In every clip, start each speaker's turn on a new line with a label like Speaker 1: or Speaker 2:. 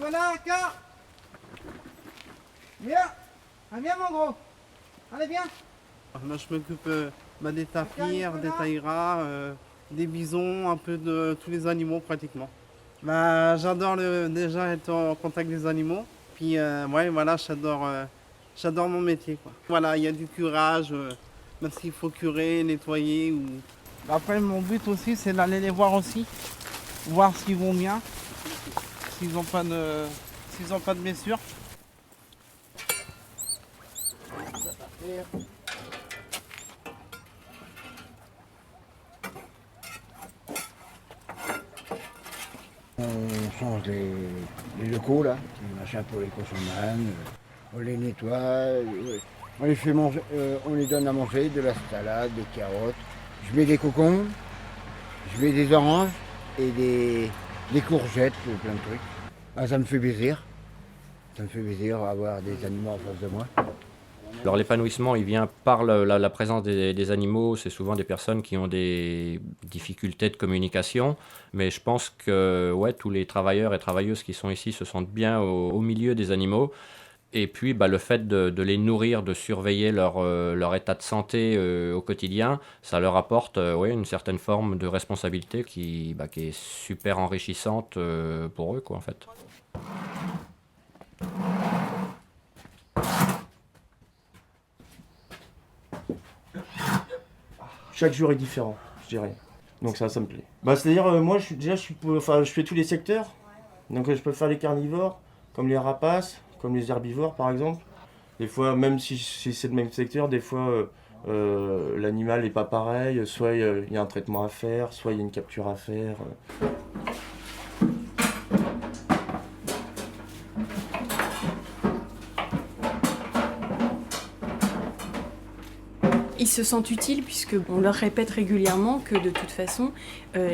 Speaker 1: Nicolas, Aka. Viens. Ah, viens mon gros. Allez, viens.
Speaker 2: Moi, je m'occupe des tapirs, des taïras, des bisons, un peu de tous les animaux pratiquement. J'adore déjà être en contact des animaux. Puis ouais, voilà, j'adore mon métier, quoi. Voilà, il y a du curage, même s'il faut curer, nettoyer. Après, mon but aussi, c'est d'aller les voir aussi, voir s'ils vont bien, s'ils n'ont pas de blessures.
Speaker 3: On change les locaux là, les machins pour les cochons-ânes, on les nettoie, on les fait manger, on les donne à manger de la salade, des carottes. Je mets des cocons, je mets des oranges et des courgettes, plein de trucs. Ah, ça me fait plaisir. Ça me fait plaisir d'avoir des animaux en face de moi.
Speaker 4: Alors l'épanouissement, il vient par la présence des animaux. C'est souvent des personnes qui ont des difficultés de communication. Mais je pense que ouais, tous les travailleurs et travailleuses qui sont ici se sentent bien au milieu des animaux. Et puis le fait de les nourrir, de surveiller leur état de santé au quotidien, ça leur apporte ouais, une certaine forme de responsabilité qui est super enrichissante pour eux, quoi, en fait.
Speaker 5: Chaque jour est différent, je dirais. Donc ça me plaît. C'est-à-dire, moi, je fais tous les secteurs. Donc je peux faire les carnivores, comme les rapaces, comme les herbivores, par exemple. Des fois, même si c'est le même secteur, des fois, l'animal n'est pas pareil. Soit il y a un traitement à faire, soit il y a une capture à faire.
Speaker 6: Ils se sentent utiles puisqu'on leur répète régulièrement que de toute façon,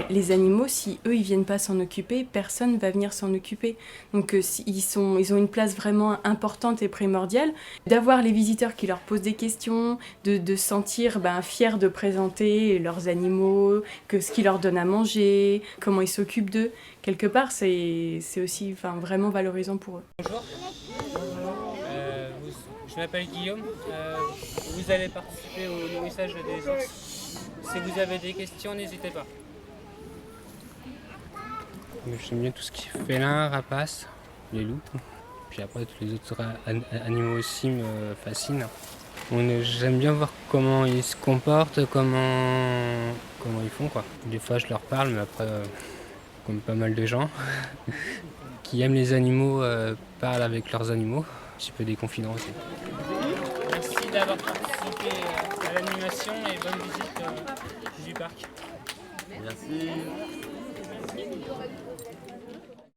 Speaker 6: les animaux, si eux ils viennent pas s'en occuper, personne va venir s'en occuper. Donc ils ont une place vraiment importante et primordiale. D'avoir les visiteurs qui leur posent des questions, de se sentir fiers de présenter leurs animaux, que ce qu'ils leur donnent à manger, comment ils s'occupent d'eux. Quelque part, c'est aussi vraiment valorisant pour eux.
Speaker 7: Bonjour. Je m'appelle Guillaume. Vous allez participer au nourrissage des ours. Si vous avez des questions, n'hésitez pas. J'aime bien tout ce qui est félin, rapace, les loups. Puis après, tous les autres animaux aussi me fascinent. J'aime bien voir comment ils se comportent, comment ils font, quoi. Des fois, je leur parle, mais après, comme pas mal de gens qui aiment les animaux, parlent avec leurs animaux. Un petit peu des confidences. Merci d'avoir participé à l'animation et bonne visite du parc.
Speaker 2: Merci.